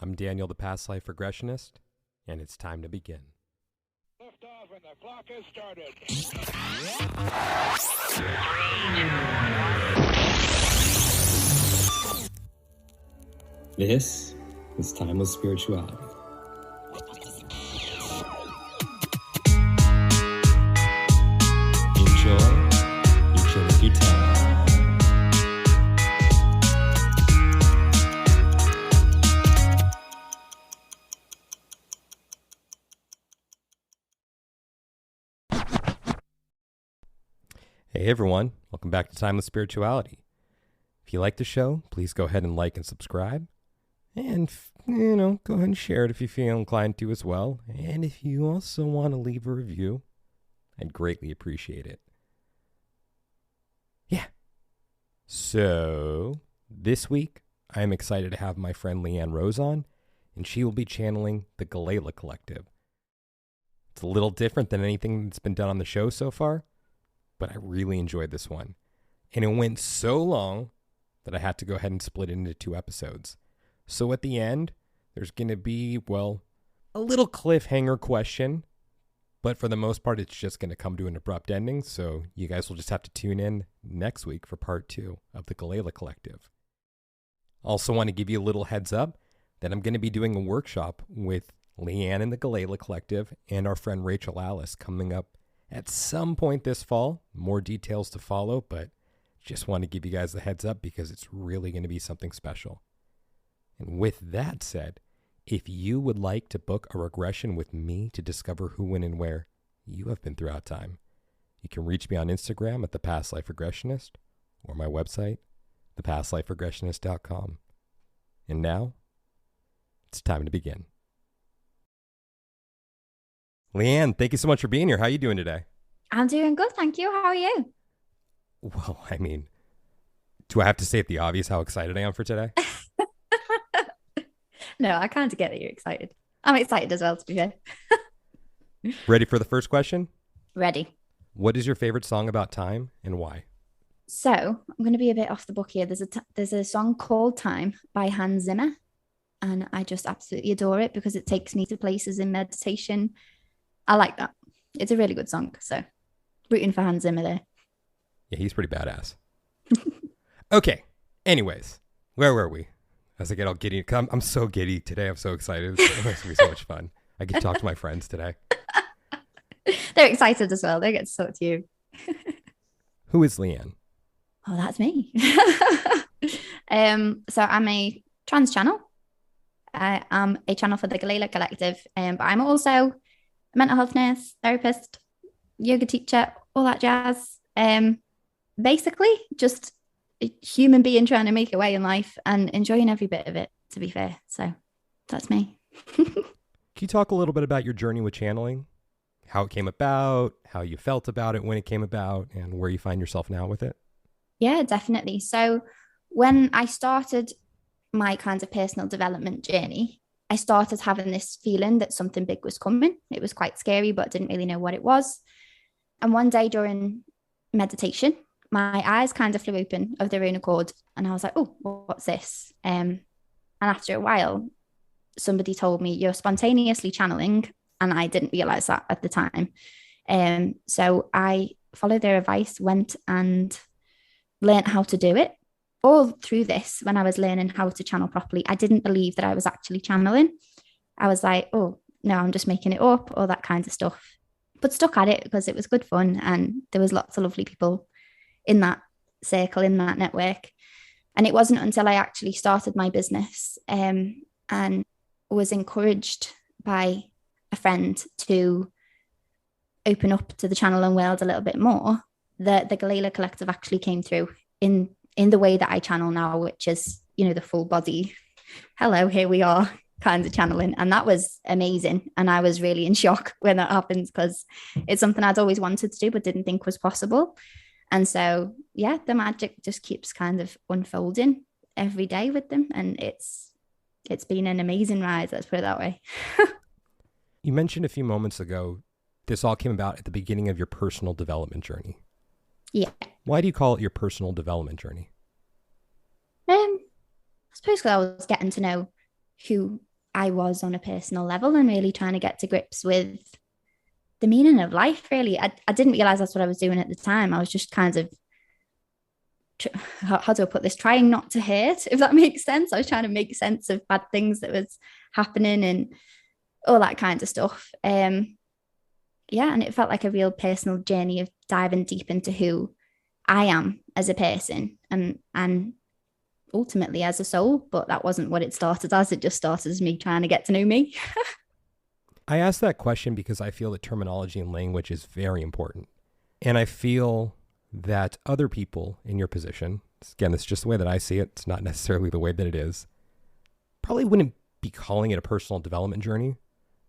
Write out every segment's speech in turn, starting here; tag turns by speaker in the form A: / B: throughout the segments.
A: I'm Daniel, the Past Life Regressionist, and it's time to begin.
B: Lift off and the clock has started.
C: This is Timeless Spirituality. Enjoy each and every time.
A: Hey everyone, welcome back to Timeless Spirituality. If you like the show, please go ahead and like and subscribe. And, go ahead and share it if you feel inclined to as well. And if you also want to leave a review, I'd greatly appreciate it. Yeah. So, this week, I am excited to have my friend Leanne Rose on, and she will be channeling the Galayla Collective. It's a little different than anything that's been done on the show so far, but I really enjoyed this one. And it went so long that I had to go ahead and split it into 2 episodes. So at the end, there's going to be, a little cliffhanger question, but for the most part, it's just going to come to an abrupt ending. So you guys will just have to tune in next week for part 2 of the Galayla Collective. Also want to give you a little heads up that I'm going to be doing a workshop with Leanne and the Galayla Collective and our friend Rachel Alice coming up at some point this fall. More details to follow, but just want to give you guys the heads up because it's really going to be something special. And with that said, if you would like to book a regression with me to discover who, when, and where you have been throughout time, you can reach me on Instagram at The Past Life Regressionist or my website, thepastliferegressionist.com. And now, it's time to begin. Leanne, thank you so much for being here. How are you doing today?
D: I'm doing good, thank you. How are you?
A: Well, do I have to state the obvious how excited I am for today?
D: No, I kind of get that you're excited. I'm excited as well, to be fair.
A: Ready for the first question?
D: Ready.
A: What is your favorite song about time and why?
D: So I'm going to be a bit off the book here. There's a song called Time by Hans Zimmer, and I just absolutely adore it because it takes me to places in meditation. I like that. It's a really good song. So rooting for Hans Zimmer there.
A: Yeah, he's pretty badass. Okay. Anyways, where were we? As I get all giddy. I'm so giddy today. I'm so excited. It's going to be so much fun. I get to talk to my friends today.
D: They're excited as well. They get to talk to you.
A: Who is Leanne?
D: Oh, that's me. So I'm a trans channel. I am a channel for the Galayla Collective. But I'm also a mental health nurse, therapist, yoga teacher, all that jazz. Basically, just a human being trying to make a way in life and enjoying every bit of it, to be fair. So that's me.
A: Can you talk a little bit about your journey with channeling? How it came about, how you felt about it when it came about, and where you find yourself now with it?
D: Yeah, definitely. So when I started my kind of personal development journey, I started having this feeling that something big was coming. It was quite scary, but didn't really know what it was. And one day during meditation, my eyes kind of flew open of their own accord. And I was like, oh, what's this? And after a while, somebody told me, you're spontaneously channeling. And I didn't realize that at the time. So I followed their advice, went and learned how to do it. All through this, when I was learning how to channel properly, I didn't believe that I was actually channeling. I was like, oh, no, I'm just making it up, all that kind of stuff. But stuck at it because it was good fun. And there was lots of lovely people in that circle, in that network. And it wasn't until I actually started my business and was encouraged by a friend to open up to the channel and world a little bit more, that the Galayla Collective actually came through in the way that I channel now, which is, the full body, hello, here we are kind of channeling. And that was amazing. And I was really in shock when that happened because it's something I'd always wanted to do, but didn't think was possible. And so, yeah, the magic just keeps kind of unfolding every day with them. And it's been an amazing ride, let's put it that way.
A: You mentioned a few moments ago, this all came about at the beginning of your personal development journey.
D: Yeah.
A: Why do you call it your personal development journey?
D: I suppose because I was getting to know who I was on a personal level and really trying to get to grips with the meaning of life, really. I didn't realize that's what I was doing at the time. I was just kind of, how do I put this? Trying not to hurt, if that makes sense. I was trying to make sense of bad things that was happening and all that kind of stuff. Yeah, and it felt like a real personal journey of diving deep into who I am as a person and ultimately as a soul. But that wasn't what it started as. It just started as me trying to get to know me.
A: I asked that question because I feel that terminology and language is very important. And I feel that other people in your position, again, this is just the way that I see it, it's not necessarily the way that it is, probably wouldn't be calling it a personal development journey.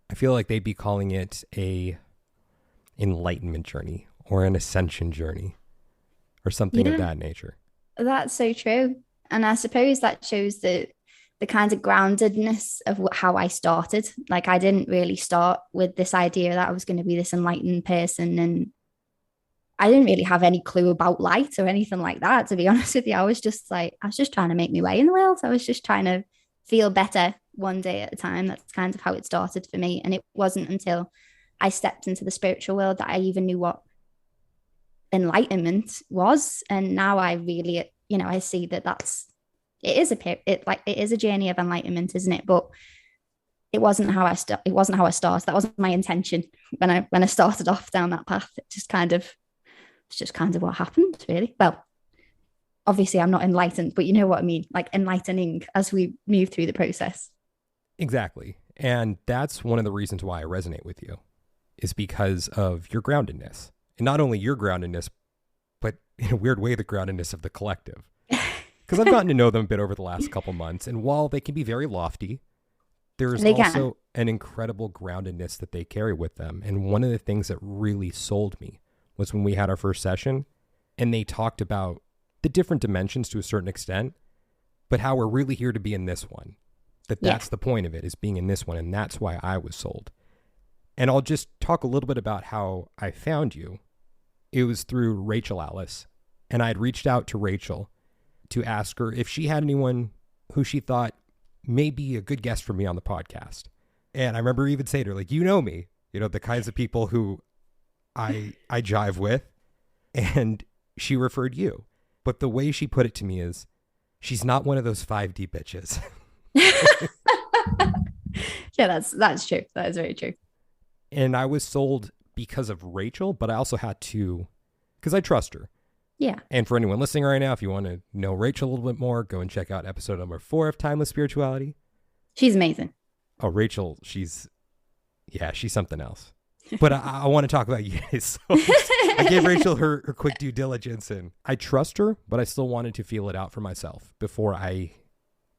A: I feel like they'd be calling it a enlightenment journey or an ascension journey or something of that nature.
D: That's so true. And I suppose that shows the kind of groundedness of how I started. Like I didn't really start with this idea that I was going to be this enlightened person, and I didn't really have any clue about light or anything like that, to be honest with you. I was just trying to make my way in the world. I was just trying to feel better one day at a time. That's kind of how it started for me. And it wasn't until I stepped into the spiritual world that I even knew what enlightenment was. And now I really, I see that it is a journey of enlightenment, isn't it? But it wasn't how I started. That wasn't my intention when I started off down that path. It's just kind of what happened, really. Well, obviously I'm not enlightened, but you know what I mean, like enlightening as we move through the process.
A: Exactly. And that's one of the reasons why I resonate with you, is because of your groundedness. And not only your groundedness, but in a weird way, the groundedness of the collective. Because I've gotten to know them a bit over the last couple months. And while they can be very lofty, there's also an incredible groundedness that they carry with them. And one of the things that really sold me was when we had our first session and they talked about the different dimensions to a certain extent, but how we're really here to be in this one. That's the point of it, is being in this one. And that's why I was sold. And I'll just talk a little bit about how I found you. It was through Rachel Alice. And I had reached out to Rachel to ask her if she had anyone who she thought may be a good guest for me on the podcast. And I remember even saying to her, like, me, the kinds of people who I jive with. And she referred you. But the way she put it to me is, she's not one of those 5D bitches.
D: Yeah, that's true. That is very true.
A: And I was sold because of Rachel, but I also had to, because I trust her.
D: Yeah.
A: And for anyone listening right now, if you want to know Rachel a little bit more, go and check out episode number 4 of Timeless Spirituality.
D: She's amazing.
A: Oh, Rachel, she's something else. But I want to talk about you guys. So I gave Rachel her quick due diligence, and I trust her, but I still wanted to feel it out for myself before I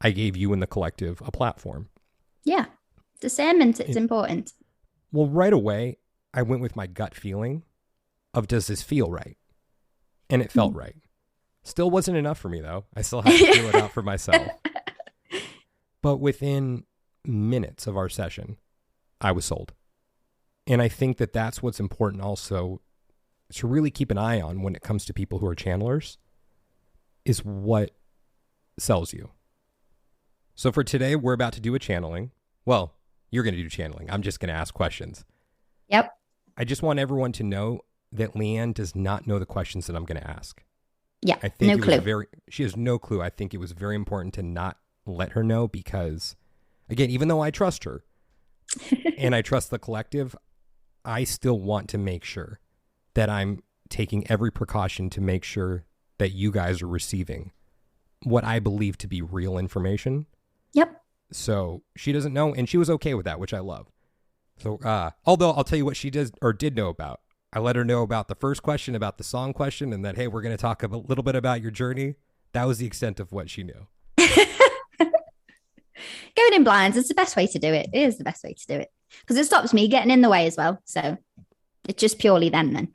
A: gave you and the collective a platform.
D: Yeah. Discernment is important.
A: Well, right away, I went with my gut feeling of, does this feel right? And it felt right. Still wasn't enough for me, though. I still had to feel it out for myself. But within minutes of our session, I was sold. And I think that that's what's important also to really keep an eye on when it comes to people who are channelers, is what sells you. So for today, we're about to do a channeling. Well, you're going to do channeling. I'm just going to ask questions.
D: Yep.
A: I just want everyone to know that Leanne does not know the questions that I'm going to ask.
D: Yeah,
A: I think
D: no clue.
A: She has no clue. I think it was very important to not let her know because, again, even though I trust her and I trust the collective, I still want to make sure that I'm taking every precaution to make sure that you guys are receiving what I believe to be real information.
D: Yep.
A: So she doesn't know, and she was okay with that, which I love. So, although I'll tell you what she did know about. I let her know about the first question, about the song question, and that, hey, we're going to talk a little bit about your journey. That was the extent of what she knew.
D: Going in blinds is the best way to do it. It is the best way to do it because it stops me getting in the way as well. So it's just purely them then.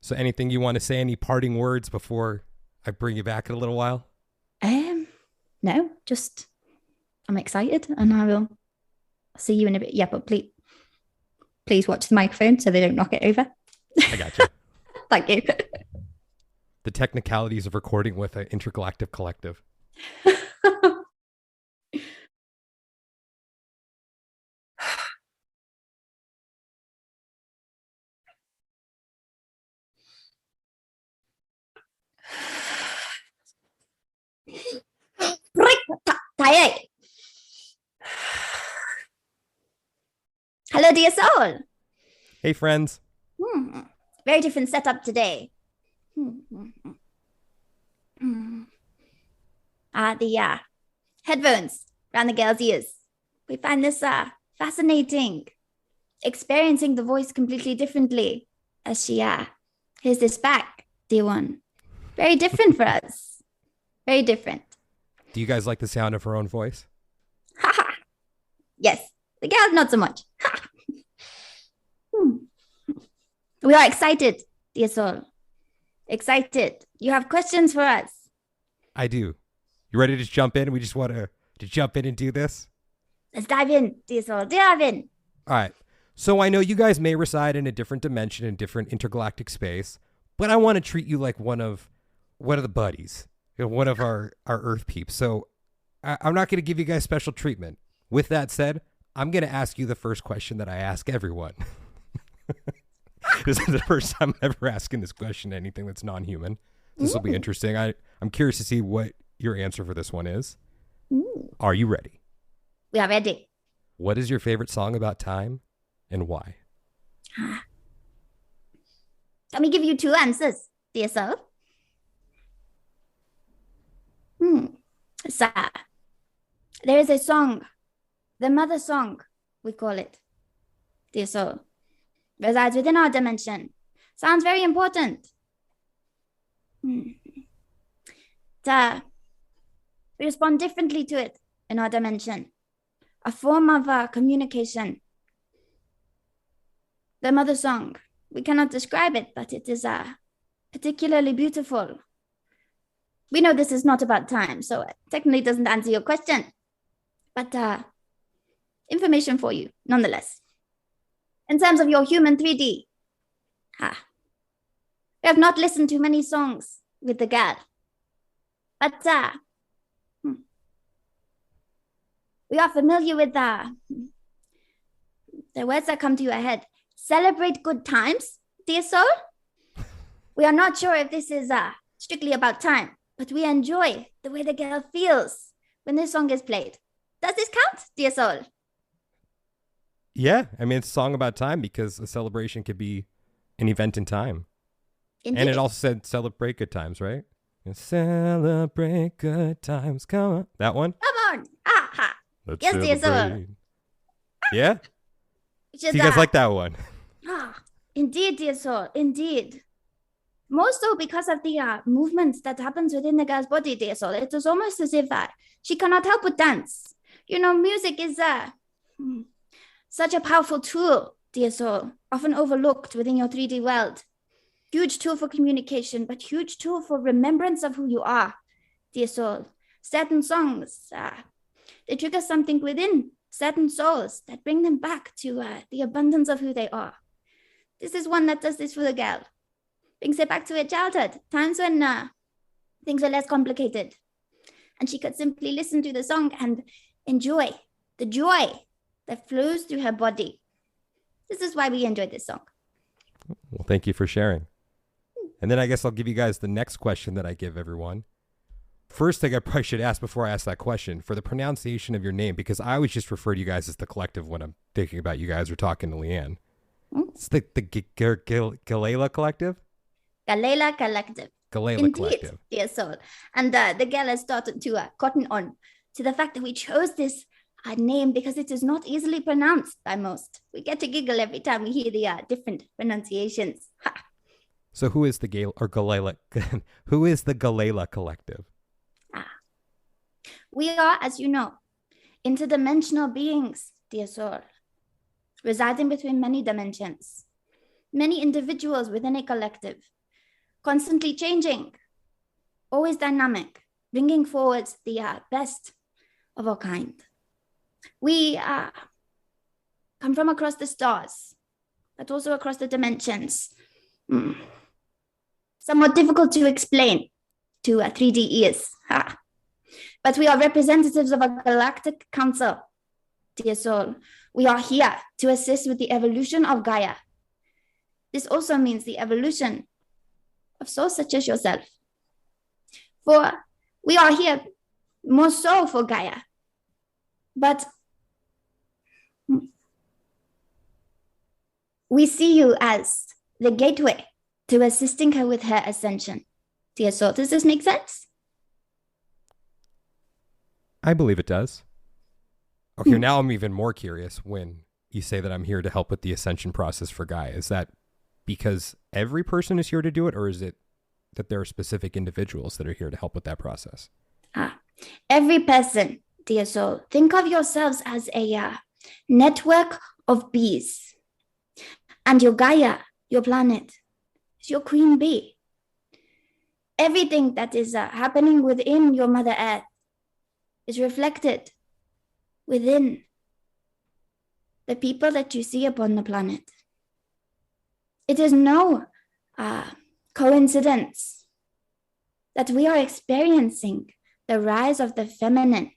A: So anything you want to say, any parting words before I bring you back in a little while?
D: No, just I'm excited and I will see you in a bit. Yeah, but please watch the microphone so they don't knock it over.
A: I got you.
D: Thank you.
A: The technicalities of recording with an intergalactic collective.
D: Aye. Hello, dear soul.
A: Hey, friends.
D: Very different setup today. The headphones around the girl's ears. We find this fascinating. Experiencing the voice completely differently as she hears this back, dear one. Very different for us. Very different.
A: Do you guys like the sound of her own voice?
D: Ha. Yes. The girl, not so much. We are excited, dear soul. Excited. You have questions for us?
A: I do. You ready to jump in? We just want to jump in and do this?
D: Let's dive in, dear soul. Dive in.
A: All right. So I know you guys may reside in a different dimension, in different intergalactic space, but I want to treat you like one of the buddies, one of our Earth peeps. So I'm not going to give you guys special treatment. With that said, I'm going to ask you the first question that I ask everyone. This is the first time I'm ever asking this question to anything that's non-human. This will be interesting. I'm curious to see what your answer for this one is. Are you ready?
D: We are ready.
A: What is your favorite song about time and why?
D: Let me give you two answers, dear soul. So, there is a song, the mother song, we call it, dear soul. Resides within our dimension. Sounds very important. We respond differently to it in our dimension. A form of communication. The mother song. We cannot describe it, but it is particularly beautiful. We know this is not about time, so it technically doesn't answer your question. But information for you, nonetheless. In terms of your human 3D, we have not listened to many songs with the girl. But we are familiar with the words that come to your head. Celebrate good times, dear soul. We are not sure if this is strictly about time, but we enjoy the way the girl feels when this song is played. Does this count, dear soul?
A: Yeah, I mean, it's a song about time because a celebration could be an event in time. Indeed. And it also said celebrate good times, right? Celebrate good times. Come on. That one?
D: Come on. Aha. Yes, dear soul.
A: Yeah? So you guys like that one?
D: Indeed, dear soul. Indeed. More so because of the movements that happens within the girl's body, dear soul. It is almost as if she cannot help but dance. You know, music is such a powerful tool, dear soul, often overlooked within your 3D world. Huge tool for communication, but huge tool for remembrance of who you are, dear soul. Certain songs, they trigger something within certain souls that bring them back to the abundance of who they are. This is one that does this for the girl. Brings her back to her childhood, times when things were less complicated. And she could simply listen to the song and enjoy the joy that flows through her body. This is why we enjoy this song.
A: Well, thank you for sharing. And then I guess I'll give you guys the next question that I give everyone. First thing I probably should ask before I ask that question, for the pronunciation of your name, because I always just refer to you guys as the collective when I'm thinking about you guys or talking to Leanne. It's the Galayla collective?
D: Galayla collective.
A: Galayla
D: Indeed,
A: collective.
D: Dear soul. And the girl has started to cotton on to the fact that we chose this name because it is not easily pronounced by most. We get to giggle every time we hear the different pronunciations. Ha.
A: So who is the Galayla? Who is the Galayla collective?
D: We are, as you know, interdimensional beings, dear soul, residing between many dimensions, many individuals within a collective, constantly changing, always dynamic, bringing forward the best of our kind. We come from across the stars, but also across the dimensions. Somewhat difficult to explain to 3D ears. But we are representatives of a galactic council, dear soul. We are here to assist with the evolution of Gaia. This also means the evolution of souls such as yourself. For we are here more so for Gaia, But we see you as the gateway to assisting her with her ascension. Dear soul, does this make sense?
A: I believe it does. Okay, now I'm even more curious when you say that I'm here to help with the ascension process for Gaia. Is that because every person is here to do it, or is it that there are specific individuals that are here to help with that process?
D: Every person, dear soul, think of yourselves as a network of bees. And your Gaia, your planet, is your queen bee. Everything that is happening within your Mother Earth is reflected within the people that you see upon the planet. It is no coincidence that we are experiencing the rise of the feminine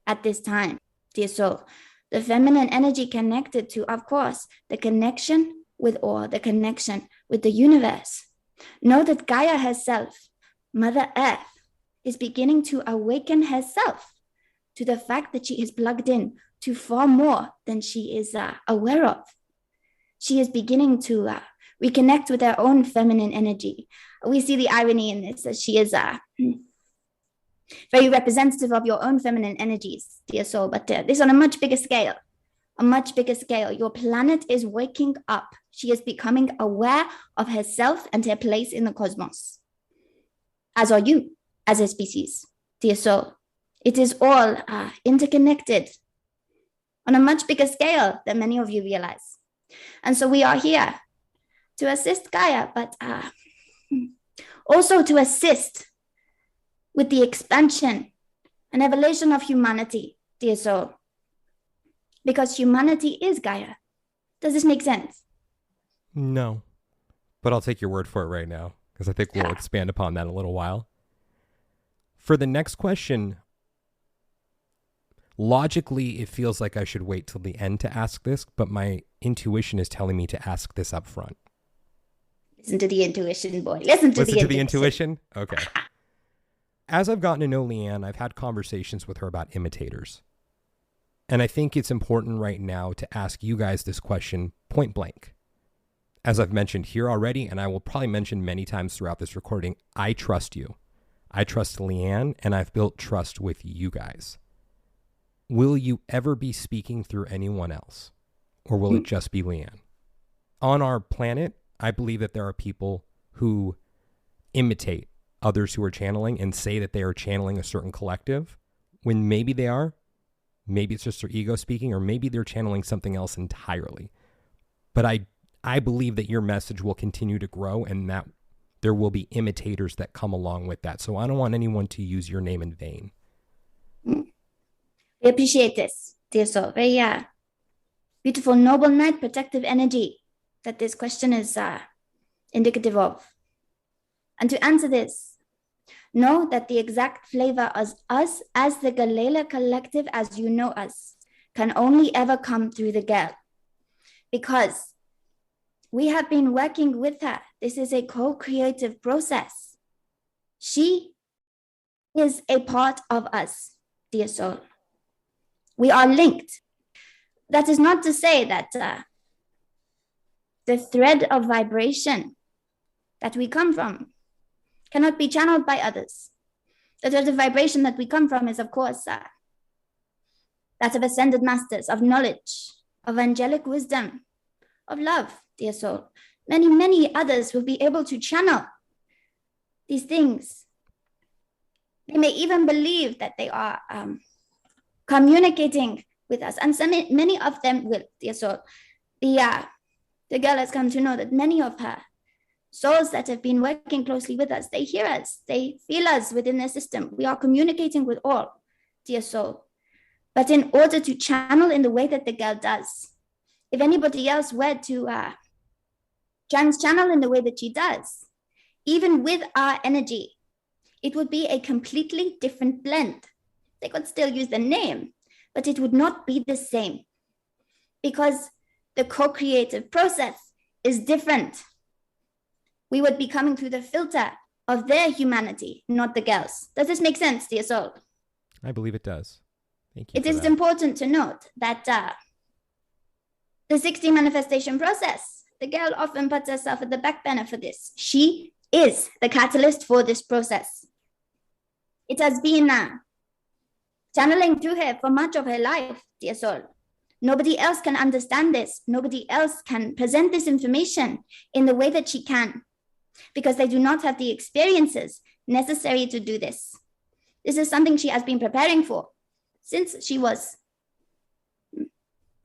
D: at this time, dear soul. The feminine energy connected to, of course, the connection with all, the connection with the universe. Know that Gaia herself, Mother Earth, is beginning to awaken herself to the fact that she is plugged in to far more than she is aware of. She is beginning to reconnect with her own feminine energy. We see the irony in this, as she is very representative of your own feminine energies, dear soul, but this on a much bigger scale. A much bigger scale. Your planet is waking up. She is becoming aware of herself and her place in the cosmos, as are you, as a species, dear soul. It is all interconnected on a much bigger scale than many of you realize. And so we are here to assist Gaia, but also to assist with the expansion and evolution of humanity, dear soul. Because humanity is Gaia. Does this make sense?
A: No, but I'll take your word for it right now, because I think we'll expand upon that in a little while. For the next question, logically, it feels like I should wait till the end to ask this, but my intuition is telling me to ask this up front.
D: Listen to the intuition, boy. Listen to the intuition.
A: Okay. As I've gotten to know Leanne, I've had conversations with her about imitators. And I think it's important right now to ask you guys this question point blank. As I've mentioned here already, and I will probably mention many times throughout this recording, I trust you. I trust Leanne, and I've built trust with you guys. Will you ever be speaking through anyone else? Or will it just be Leanne? On our planet, I believe that there are people who imitate others who are channeling and say that they are channeling a certain collective when maybe they are. Maybe it's just their ego speaking, or maybe they're channeling something else entirely. But I believe that your message will continue to grow and that there will be imitators that come along with that. So I don't want anyone to use your name in vain.
D: We appreciate this, dear soul. Very beautiful, noble night, protective energy that this question is indicative of. And to answer this, know that the exact flavor of us as the Galayla collective, as you know us, can only ever come through the girl. Because we have been working with her. This is a co-creative process. She is a part of us, dear soul. We are linked. That is not to say that the thread of vibration that we come from cannot be channeled by others. The thread of vibration that we come from is, of course, that of ascended masters, of knowledge, of angelic wisdom, of love, dear soul. Many, many others will be able to channel these things. They may even believe that they are communicating with us. And many of them will, dear soul. The girl has come to know that many of her souls that have been working closely with us, they hear us, they feel us within their system. We are communicating with all, dear soul. But in order to channel in the way that the girl does, if anybody else were to trans-channel in the way that she does, even with our energy, it would be a completely different blend. They could still use the name, but it would not be the same because the co-creative process is different. We would be coming through the filter of their humanity, not the girls. Does this make sense, dear soul?
A: I believe it does. Thank you.
D: It
A: for
D: is
A: that.
D: important to note that the 60 manifestation process, the girl often puts herself at the back burner for this. She is the catalyst for this process. It has been channeling through her for much of her life, dear soul. Nobody else can understand this. Nobody else can present this information in the way that she can, because they do not have the experiences necessary to do this. This is something she has been preparing for since she was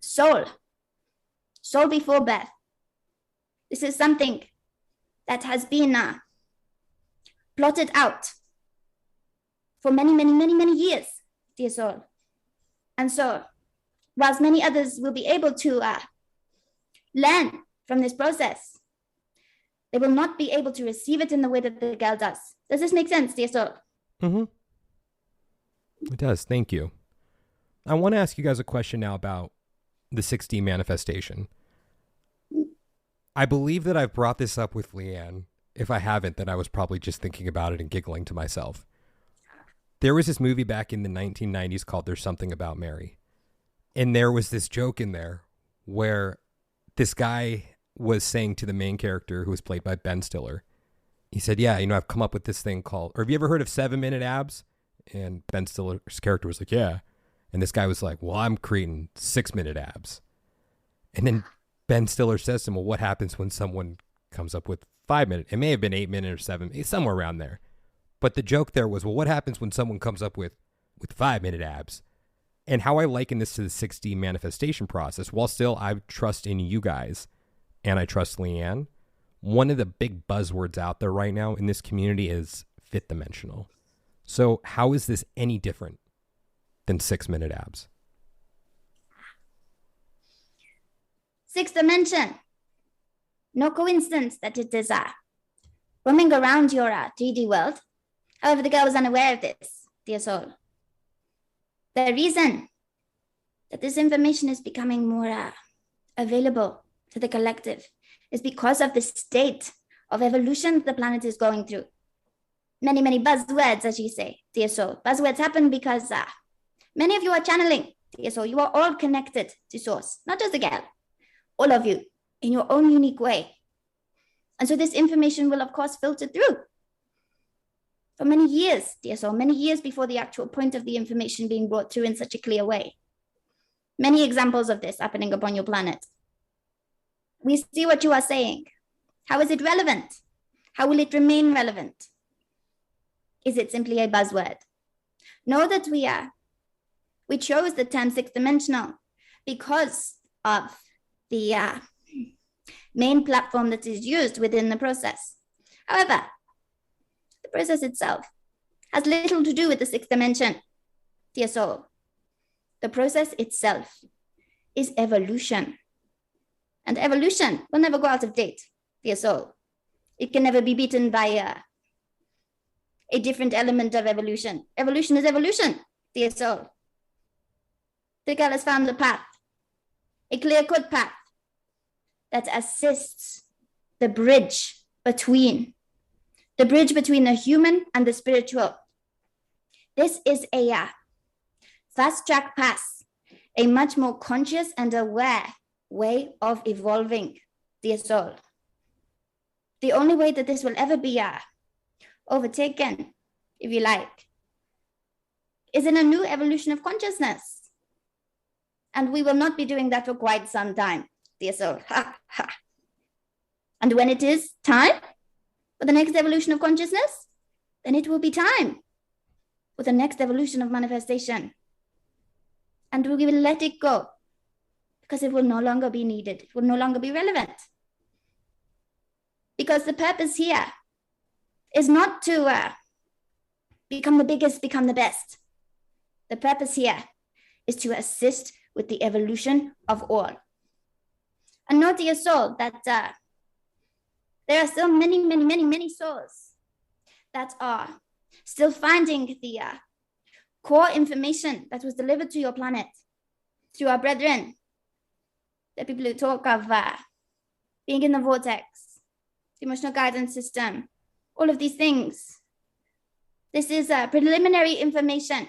D: soul before birth. This is something that has been plotted out for many, many, many, many years, dear soul. And so, whilst many others will be able to learn from this process, they will not be able to receive it in the way that the girl does. Does this make sense, dear soul?
A: Mm-hmm. It does. Thank you. I want to ask you guys a question now about the 6D manifestation. I believe that I've brought this up with Leanne. If I haven't, then I was probably just thinking about it and giggling to myself. There was this movie back in the 1990s called There's Something About Mary. And there was this joke in there where this guy was saying to the main character, who was played by Ben Stiller, he said, yeah, I've come up with this thing called, or have you ever heard of 7-minute abs? And Ben Stiller's character was like, yeah. And this guy was like, well, I'm creating 6-minute abs. And then Ben Stiller says to him, well, what happens when someone comes up with 5-minute? It may have been 8-minute or 7, somewhere around there. But the joke there was, well, what happens when someone comes up with 5-minute abs? And how I liken this to the 6D manifestation process, while still I trust in you guys and I trust Leanne, one of the big buzzwords out there right now in this community is fifth dimensional. So how is this any different than 6-minute abs?
D: Sixth dimension. No coincidence that it is roaming around your 3D world. However, the girl was unaware of this, dear soul. The reason that this information is becoming more available to the collective is because of the state of evolution the planet is going through. Many, many buzzwords, as you say, dear soul. Buzzwords happen because many of you are channeling, dear soul. You are all connected to source, not just the girl. All of you, in your own unique way. And so this information will, of course, filter through for many years, dear soul, many years before the actual point of the information being brought through in such a clear way. Many examples of this happening upon your planet. We see what you are saying. How is it relevant? How will it remain relevant? Is it simply a buzzword? Know that we chose the term sixth dimensional because of the main platform that is used within the process. However, the process itself has little to do with the sixth dimension, dear soul. The process itself is evolution. And evolution will never go out of date, dear soul. It can never be beaten by a different element of evolution. Evolution is evolution, dear soul. The girl has found the path, a clear-cut path that assists the bridge between the human and the spiritual. This is a fast-track path, a much more conscious and aware way of evolving, dear soul. The only way that this will ever be overtaken, if you like, is in a new evolution of consciousness. And we will not be doing that for quite some time, dear soul. Ha, ha. And when it is time for the next evolution of consciousness, then it will be time for the next evolution of manifestation. And we will let it go because it will no longer be needed. It will no longer be relevant. Because the purpose here is not to become the biggest, become the best. The purpose here is to assist with the evolution of all. And know, dear soul, that there are still many, many, many, many souls that are still finding the core information that was delivered to your planet through our brethren, the people who talk of being in the vortex, the emotional guidance system, all of these things. This is preliminary information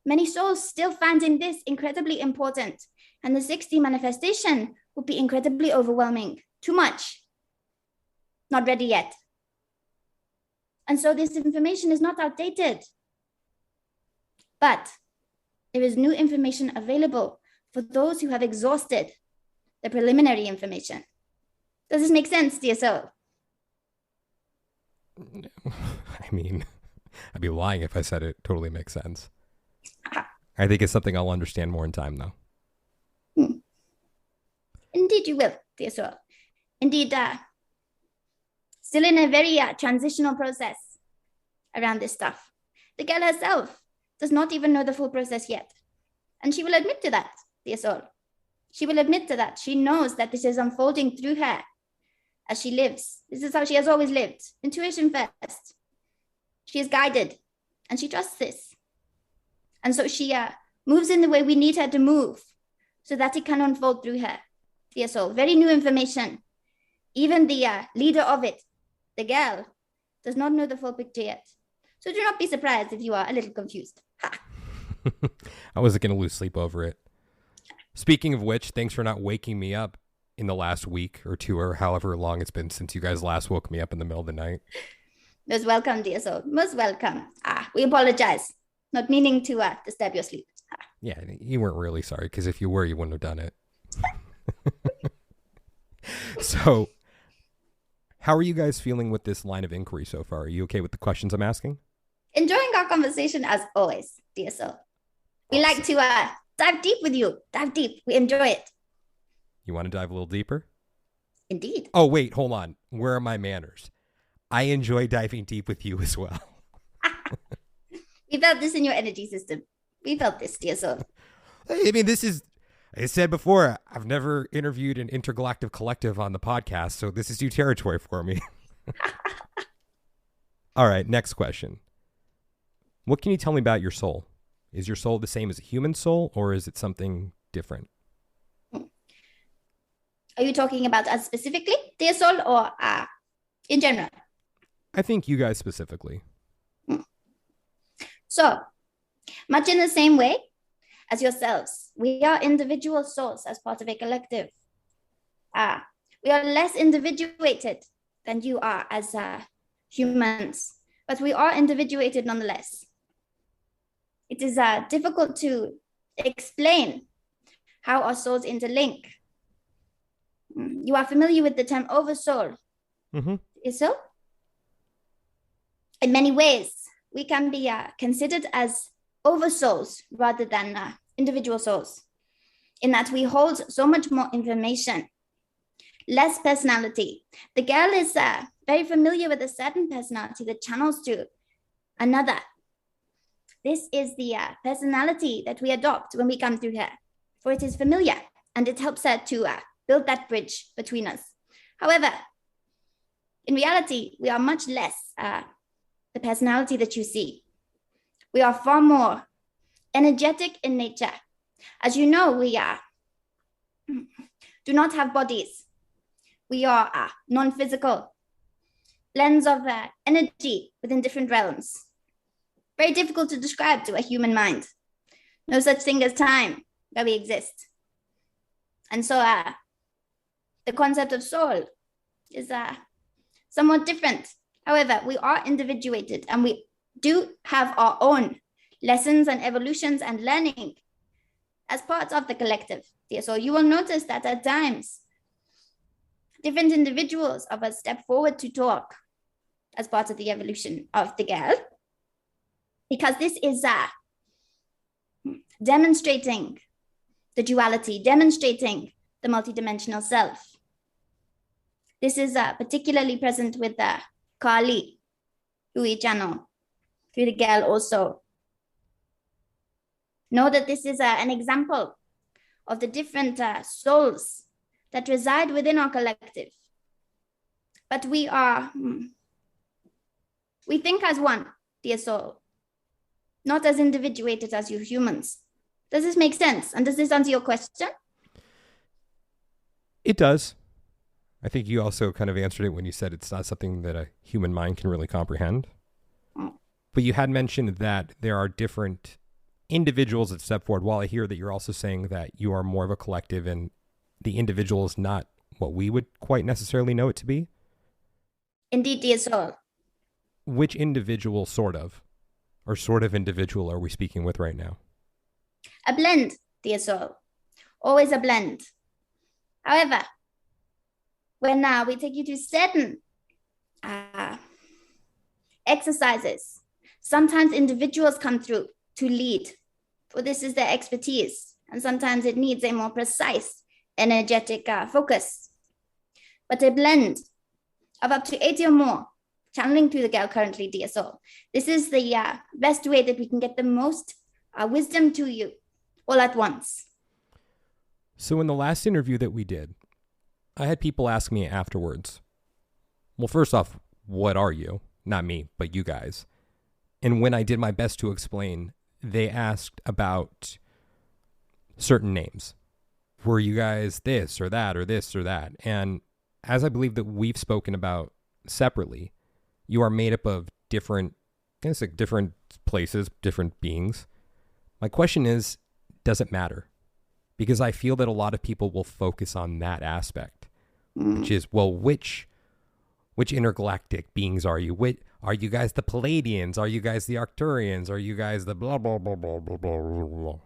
D: Many souls still finding this incredibly important, and the 6D manifestation would be incredibly overwhelming. Too much. Not ready yet. And so this information is not outdated. But there is new information available for those who have exhausted the preliminary information. Does this make sense, dear soul?
A: I mean, I'd be lying if I said it totally makes sense. I think it's something I'll understand more in time, though.
D: Indeed, you will, dear soul. Indeed, still in a very transitional process around this stuff. The girl herself does not even know the full process yet. And she will admit to that, dear soul. She will admit to that. She knows that this is unfolding through her as she lives. This is how she has always lived. Intuition first. She is guided and she trusts this. And so she moves in the way we need her to move so that it can unfold through her. Dear soul, very new information. Even the leader of it, the girl, does not know the full picture yet. So do not be surprised if you are a little confused. Ha.
A: I wasn't going to lose sleep over it. Speaking of which, thanks for not waking me up in the last week or two or however long it's been since you guys last woke me up in the middle of the night.
D: Most welcome, dear soul. Most welcome. We apologize. Not meaning to disturb your sleep.
A: Yeah, you weren't really sorry, because if you were, you wouldn't have done it. So, how are you guys feeling with this line of inquiry so far? Are you okay with the questions I'm asking?
D: Enjoying our conversation as always, dear soul. We like to dive deep with you. Dive deep. We enjoy it.
A: You want to dive a little deeper?
D: Indeed.
A: Oh, wait, hold on. Where are my manners? I enjoy diving deep with you as well.
D: We felt this in your energy system. We felt this, dear soul.
A: I mean, this is, I said before, I've never interviewed an intergalactic collective on the podcast, so this is new territory for me. All right, next question. What can you tell me about your soul? Is your soul the same as a human soul, or is it something different?
D: Are you talking about us specifically, dear soul, or in general?
A: I think you guys specifically.
D: So, much in the same way as yourselves, we are individual souls as part of a collective. We are less individuated than you are as humans, but we are individuated nonetheless. It is difficult to explain how our souls interlink. You are familiar with the term oversoul.
A: Mm-hmm.
D: Is so? In many ways, we can be considered as oversouls rather than individual souls, in that we hold so much more information, less personality. The girl is very familiar with a certain personality that channels to another. This is the personality that we adopt when we come through her, for it is familiar and it helps her to build that bridge between us. However, in reality, we are much less the personality that you see. We are far more energetic in nature. As you know, we do not have bodies. We are non-physical, blends of energy within different realms. Very difficult to describe to a human mind. No such thing as time where we exist. And so the concept of soul is somewhat different. However, we are individuated and we do have our own lessons and evolutions and learning as parts of the collective. So you will notice that at times, different individuals of us step forward to talk as part of the evolution of the girl, because this is demonstrating the duality, demonstrating the multidimensional self. This is particularly present with Kali, who we channel through the girl also. Know that this is an example of the different souls that reside within our collective. But we think as one, dear soul, not as individuated as you humans. Does this make sense? And does this answer your question?
A: It does. I think you also kind of answered it when you said it's not something that a human mind can really comprehend. But you had mentioned that there are different individuals that step forward, while I hear that you're also saying that you are more of a collective and the individual is not what we would quite necessarily know it to be.
D: Indeed, dear soul.
A: Which individual sort of individual are we speaking with right now?
D: A blend, dear soul. Always a blend. However, when we take you to certain exercises, sometimes individuals come through to lead, for this is their expertise, and sometimes it needs a more precise, energetic focus. But a blend of up to 80 or more channeling through the girl currently, dear soul. This is the best way that we can get the most wisdom to you all at once.
A: So in the last interview that we did, I had people ask me afterwards, well, first off, what are you? Not me, but you guys. And when I did my best to explain, they asked about certain names. Were you guys this or that or this or that? And as I believe that we've spoken about separately, you are made up of different places, different beings. My question is, does it matter? Because I feel that a lot of people will focus on that aspect, which is, well, which intergalactic beings are you? Are you guys the Palladians? Are you guys the Arcturians? Are you guys the blah, blah, blah, blah, blah, blah, blah?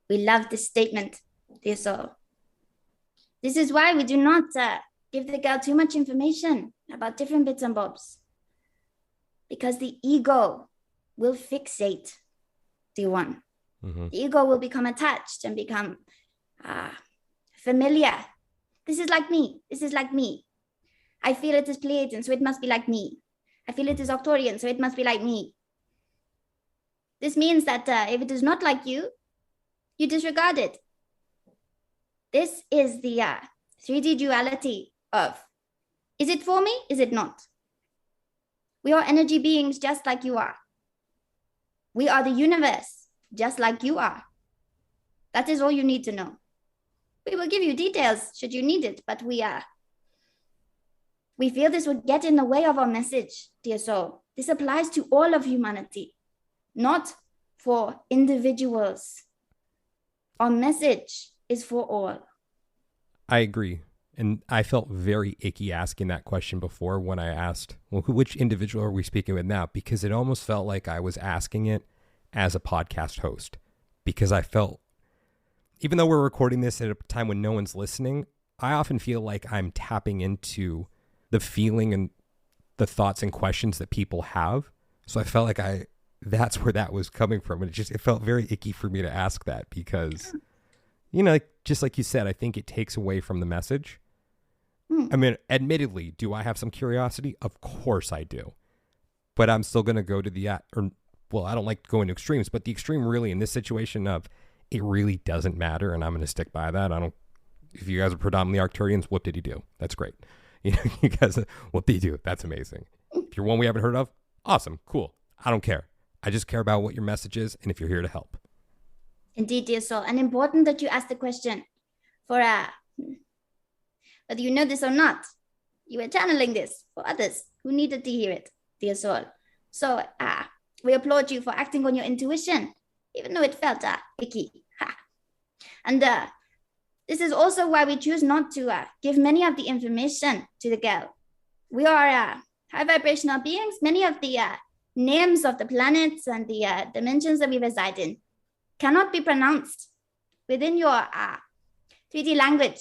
D: We love this statement, dear soul. This is why we do not give the girl too much information about different bits and bobs. Because the ego will fixate, dear one. Mm-hmm. The ego will become attached and become familiar. This is like me. This is like me. I feel it is Pleiadian, so it must be like me. I feel it is Arcturian, so it must be like me. This means that if it is not like you, you disregard it. This is the 3D duality of, is it for me? Is it not? We are energy beings just like you are. We are the universe just like you are. That is all you need to know. We will give you details should you need it, but we feel this would get in the way of our message, dear soul. This applies to all of humanity, not for individuals. Our message is for all.
A: I agree. And I felt very icky asking that question before when I asked, well, which individual are we speaking with now? Because it almost felt like I was asking it as a podcast host. Because I felt, even though we're recording this at a time when no one's listening, I often feel like I'm tapping into the feeling and the thoughts and questions that people have. So I felt like that's where that was coming from. And it felt very icky for me to ask that because, just like you said, I think it takes away from the message. I mean, admittedly, do I have some curiosity? Of course I do. But I'm still going to go to I don't like going to extremes, but the extreme really in this situation of it really doesn't matter. And I'm going to stick by that. If you guys are predominantly Arcturians, what did he do? That's great. You guys, what did he do? That's amazing. If you're one we haven't heard of, awesome, cool. I don't care. I just care about what your message is and if you're here to help.
D: Indeed, dear soul. And important that you ask the question for whether you know this or not. You were channeling this for others who needed to hear it, dear soul. So we applaud you for acting on your intuition, even though it felt icky. And this is also why we choose not to give many of the information to the girl. We are high vibrational beings. Many of the names of the planets and the dimensions that we reside in cannot be pronounced within your 3D language.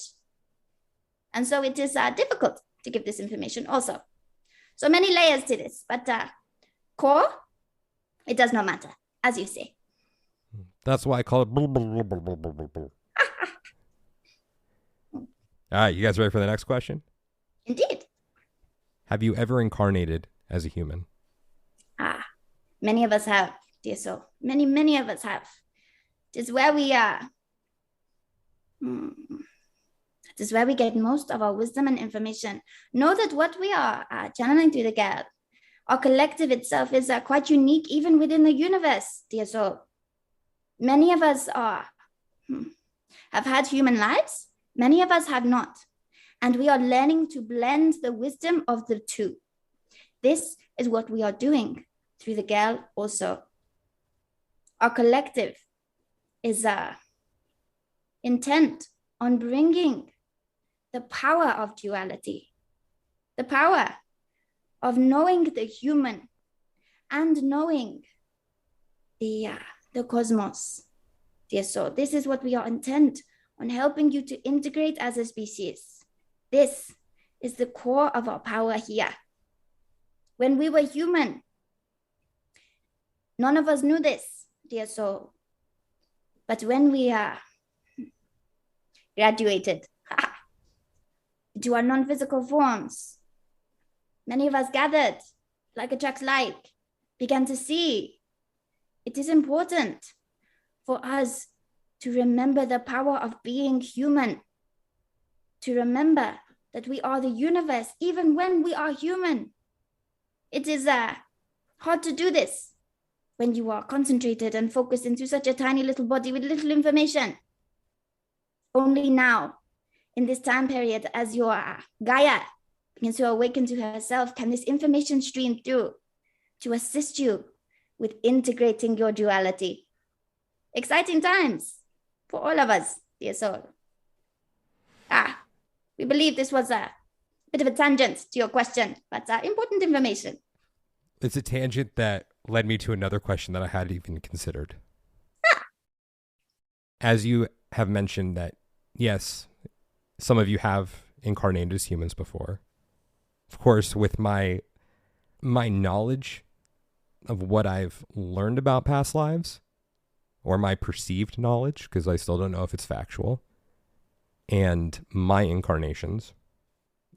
D: And so it is difficult to give this information also. So many layers to this, but core, it does not matter, as you say.
A: That's why I call it. Blah, blah, blah, blah, blah, blah, blah. All right, you guys ready for the next question?
D: Indeed.
A: Have you ever incarnated as a human?
D: Many of us have, dear soul. Many, many of us have. It is where we are. It is where we get most of our wisdom and information. Know that what we are channeling through the girl, our collective itself is quite unique even within the universe, dear soul. Many of us have had human lives. Many of us have not. And we are learning to blend the wisdom of the two. This is what we are doing through the girl also. Our collective is intent on bringing the power of duality, the power of knowing the human and knowing the cosmos. Dear soul, this is what we are intent on helping you to integrate as a species. This is the core of our power here. When we were human, none of us knew this, dear soul. But when we graduated to our non-physical forms, many of us gathered like attracts like, began to see it is important for us to remember the power of being human, to remember that we are the universe even when we are human. It is hard to do this when you are concentrated and focused into such a tiny little body with little information. Only now, in this time period, as your Gaia begins to awaken to herself, can this information stream through to assist you with integrating your duality. Exciting times for all of us, dear soul. We believe this was a bit of a tangent to your question, but important information.
A: It's a tangent that led me to another question that I hadn't even considered. As you have mentioned that, yes, some of you have incarnated as humans before. Of course, with my knowledge of what I've learned about past lives, or my perceived knowledge, because I still don't know if it's factual, and my incarnations,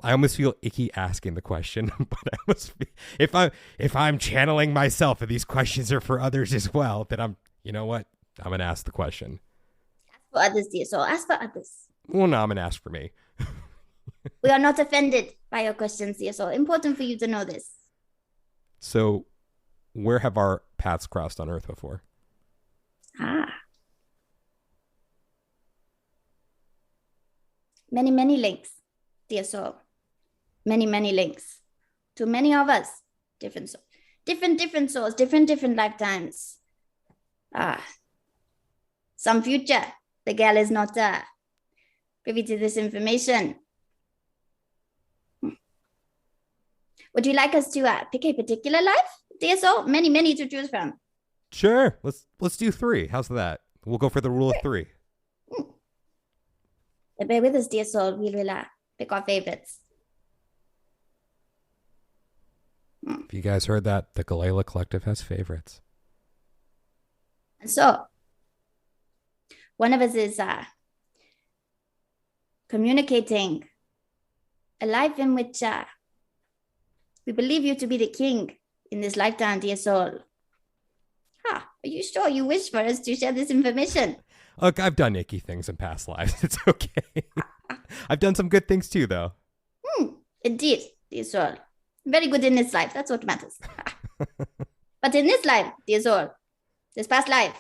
A: I almost feel icky asking the question, but I almost feel, if I'm channeling myself and these questions are for others as well, then you know what? I'm going to ask the question.
D: Ask for others, dear soul. Ask for others.
A: Well, no, I'm going to ask for me.
D: We are not offended by your questions, dear soul. Important for you to know this.
A: So, where have our paths crossed on Earth before?
D: Many, many links, dear soul. Many, many links to many of us. Different souls, different lifetimes. Some future. The gal is not privy to this information. Would you like us to pick a particular life, dear soul? Many, many to choose from.
A: Sure. Let's do 3. How's that? We'll go for the rule of 3.
D: Bear with us, dear soul. We will pick our favorites.
A: If you guys heard that, the Galayla Collective has favorites.
D: And so, one of us is communicating a life in which we believe you to be the king in this lifetime, dear soul. Are you sure you wish for us to share this information?
A: Look, I've done icky things in past lives. It's okay. I've done some good things too, though.
D: Indeed, dear soul. Very good in this life. That's what matters. But in this life, dear soul, this past life,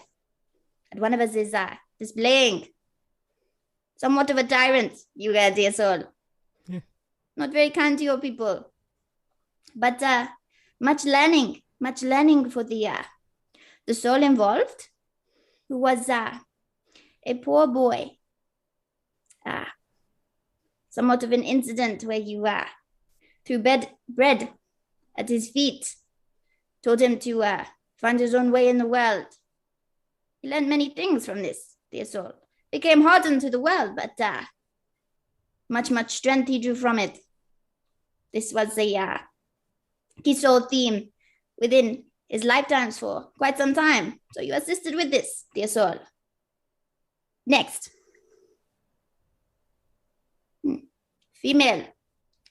D: and one of us is displaying somewhat of a tyrant, you dear soul.
A: Yeah.
D: Not very kind to your people. But much learning for the soul involved, who was a poor boy. Somewhat of an incident where you threw bread at his feet, told him to find his own way in the world. He learned many things from this, dear soul. Became hardened to the world, but much strength he drew from it. This was a key soul theme within his lifetimes for quite some time. So you assisted with this, dear soul. Next. Female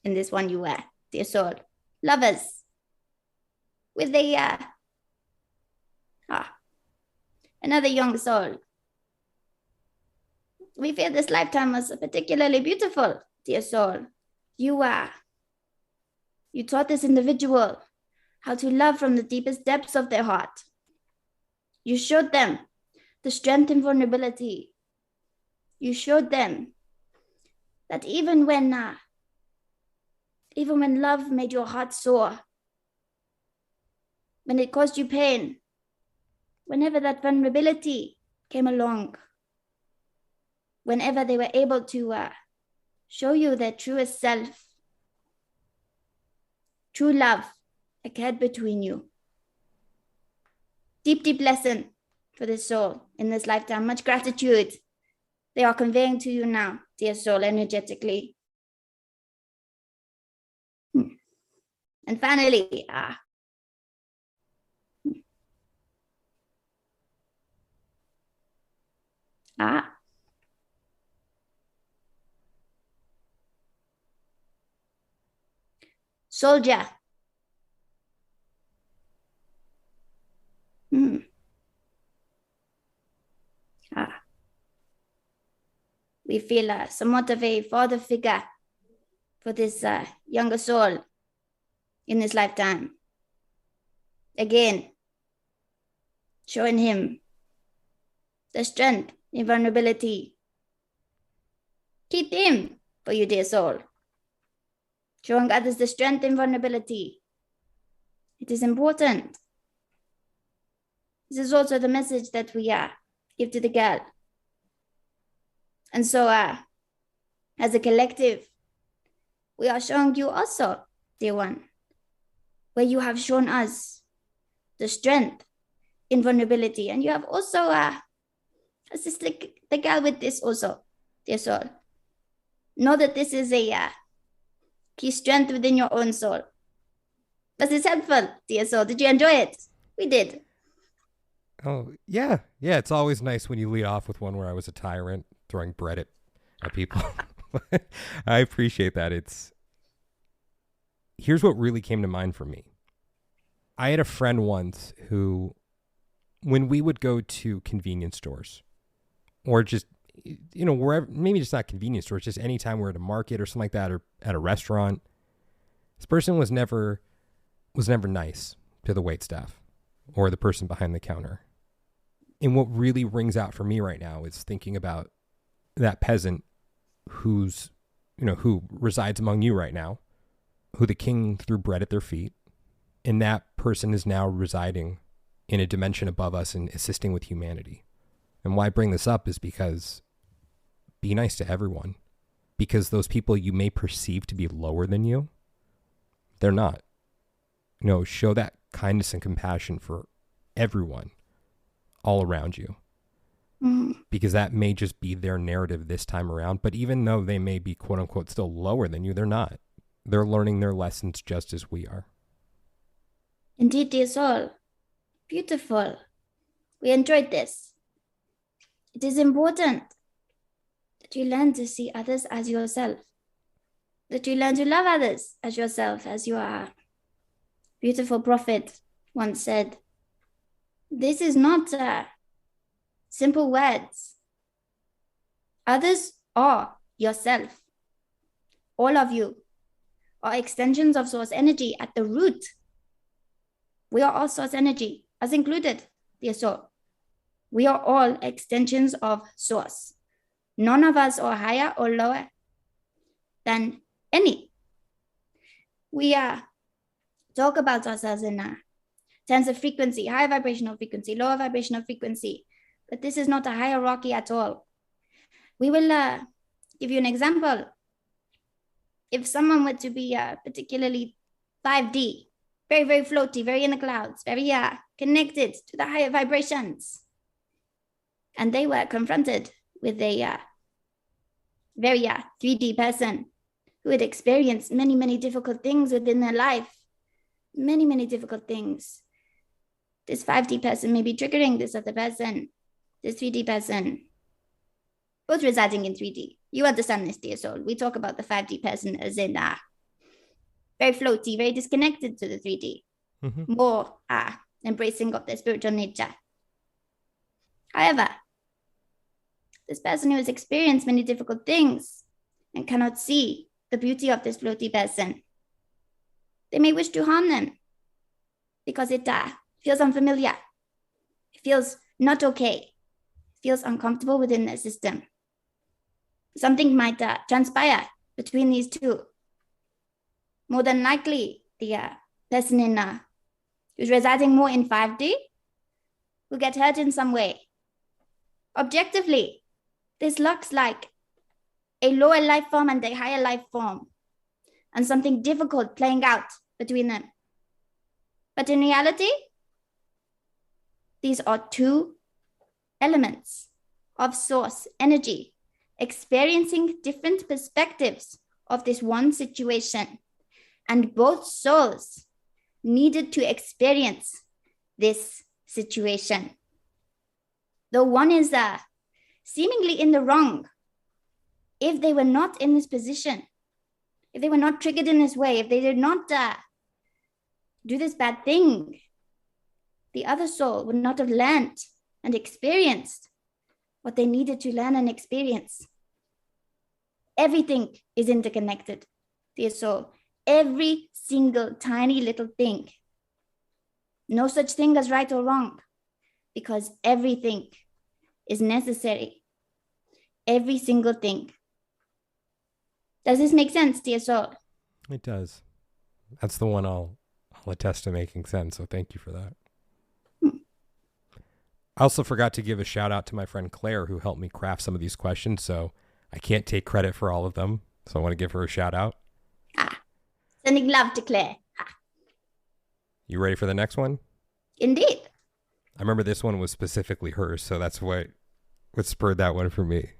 D: in this one you were, dear soul. Lovers. With a another young soul. We feel this lifetime was particularly beautiful, dear soul. You taught this individual how to love from the deepest depths of their heart. You showed them the strength and vulnerability. You showed them that even when love made your heart sore, when it caused you pain, whenever that vulnerability came along, whenever they were able to show you their truest self, true love occurred between you. Deep, deep lesson for this soul in this lifetime. Much gratitude they are conveying to you now, dear soul, energetically. And finally, soldier. We feel somewhat of a father figure for this younger soul in this lifetime. Again, showing him the strength in vulnerability. Keep him for you, dear soul. Showing others the strength in vulnerability. It is important. This is also the message that we give to the girl. And so, as a collective, we are showing you also, dear one, where you have shown us the strength in vulnerability. And you have also assisted the girl with this also, dear soul. Know that this is a key strength within your own soul. Was this helpful, dear soul? Did you enjoy it? We did.
A: Oh, yeah. Yeah, it's always nice when you lead off with one where I was a tyrant throwing bread at people. I appreciate that. Here's what really came to mind for me. I had a friend once who, when we would go to convenience stores or just, wherever, maybe just not convenience stores, just anytime we're at a market or something like that, or at a restaurant, this person was never nice to the wait staff or the person behind the counter. And what really rings out for me right now is thinking about that peasant who resides among you right now, who the king threw bread at their feet. And that person is now residing in a dimension above us and assisting with humanity. And why I bring this up is because be nice to everyone. Because those people you may perceive to be lower than you, they're not. Show that kindness and compassion for everyone all around you. Because that may just be their narrative this time around. But even though they may be, quote unquote, still lower than you, they're not. They're learning their lessons just as we are.
D: Indeed, dear soul. Beautiful. We enjoyed this. It is important that you learn to see others as yourself. That you learn to love others as yourself, as you are. Beautiful prophet once said, this is not simple words. Others are yourself. All of you are extensions of source energy at the root. We are all source energy, us included, dear soul. We are all extensions of source. None of us are higher or lower than any. We talk about ourselves in terms of frequency, higher vibrational frequency, lower vibrational frequency, but this is not a hierarchy at all. We will give you an example. If someone were to be particularly 5D, very, very floaty, very in the clouds, very connected to the higher vibrations, and they were confronted with a very 3D person who had experienced many, many difficult things within their life, many, many difficult things. This 5D person may be triggering this other person, this 3D person, both residing in 3D. You understand this, dear soul. We talk about the 5D person as in very floaty, very disconnected to the 3D, more embracing of their spiritual nature. However, this person who has experienced many difficult things and cannot see the beauty of this floaty person, they may wish to harm them because it feels unfamiliar. It feels not okay. It feels uncomfortable within their system. Something might transpire between these two. More than likely, the person who's residing more in 5D who get hurt in some way. Objectively, this looks like a lower life form and a higher life form, and something difficult playing out between them. But in reality, these are two elements of source energy experiencing different perspectives of this one situation, and both souls needed to experience this situation. Though one is seemingly in the wrong, if they were not in this position, if they were not triggered in this way, if they did not do this bad thing, the other soul would not have learned and experienced what they needed to learn and experience. Everything is interconnected, dear soul. Every single tiny little thing. No such thing as right or wrong, because everything is necessary. Every single thing. Does this make sense, dear soul?
A: It does. That's the one I'll attest to making sense, so thank you for that. I also forgot to give a shout out to my friend Claire, who helped me craft some of these questions, so I can't take credit for all of them, so I want to give her a shout out.
D: Sending love to Claire.
A: You ready for the next one?
D: Indeed.
A: I remember this one was specifically hers, so that's what spurred that one for me.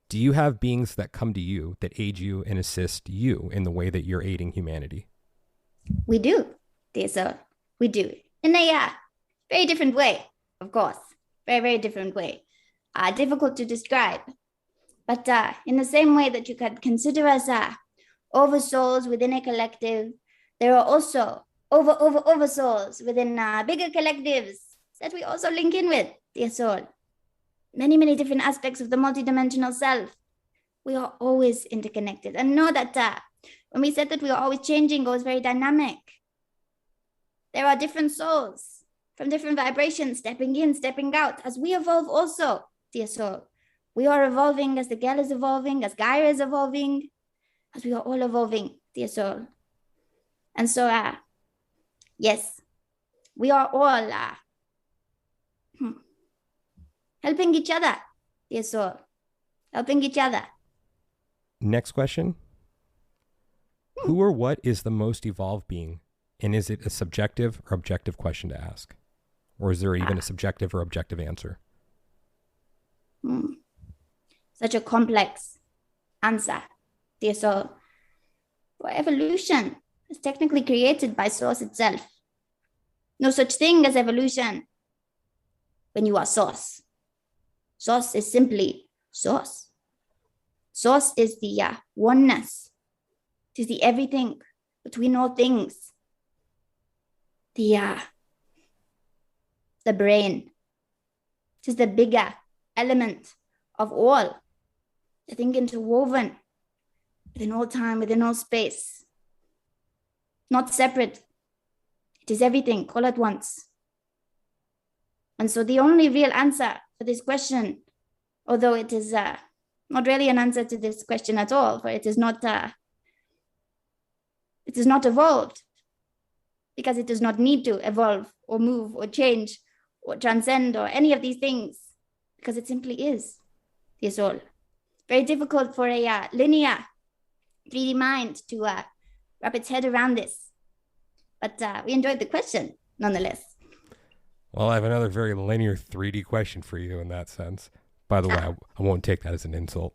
A: Do you have beings that come to you that aid you and assist you in the way that you're aiding humanity?
D: We do, dear soul. We do. In a very different way, of course. Very, very different way. Difficult to describe. But in the same way that you could consider us over souls within a collective, there are also over souls within bigger collectives that we also link in with, dear soul. Many, many different aspects of the multidimensional self. We are always interconnected. And know that when we said that we are always changing, it was very dynamic. There are different souls from different vibrations, stepping in, stepping out, as we evolve also, dear soul. We are evolving as the girl is evolving, as Gaia is evolving, as we are all evolving, dear soul. And so, yes, we are all helping each other, dear soul. Helping each other.
A: Next question. Who or what is the most evolved being? And is it a subjective or objective question to ask? Or is there even a subjective or objective answer?
D: Such a complex answer, dear soul. For evolution is technically created by Source itself. No such thing as evolution when you are Source. Source is simply Source. Source is the oneness. It is the everything between all things. The brain. It is the bigger element of all. The thing interwoven within all time, within all space. Not separate. It is everything all at once. And so the only real answer for this question, although it is not really an answer to this question at all, for it is not evolved, because it does not need to evolve or move or change or transcend or any of these things, because it simply is, dear soul. Very difficult for a linear 3D mind to wrap its head around this. But we enjoyed the question, nonetheless.
A: Well, I have another very linear 3D question for you in that sense. By the way, I won't take that as an insult.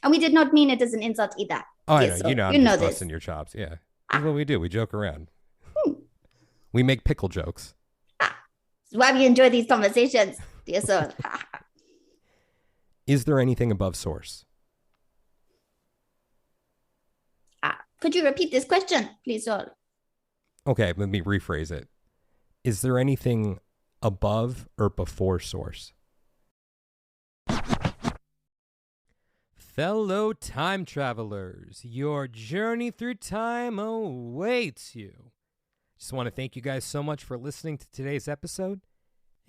D: And we did not mean it as an insult either.
A: Oh, I know.
D: So
A: I'm just busting your chops. Yeah. That's what we do. We joke around. We make pickle jokes.
D: That's why we enjoy these conversations, dear soul.
A: Is there anything above Source?
D: Could you repeat this question, please, soul?
A: Okay, let me rephrase it. Is there anything above or before Source? Fellow time travelers, your journey through time awaits you. Just want to thank you guys so much for listening to today's episode.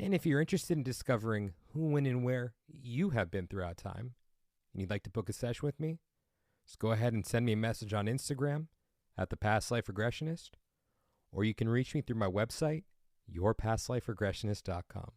A: And if you're interested in discovering who, when, and where you have been throughout time, and you'd like to book a session with me, just go ahead and send me a message on Instagram at The Past Life Regressionist, or you can reach me through my website, yourpastliferegressionist.com.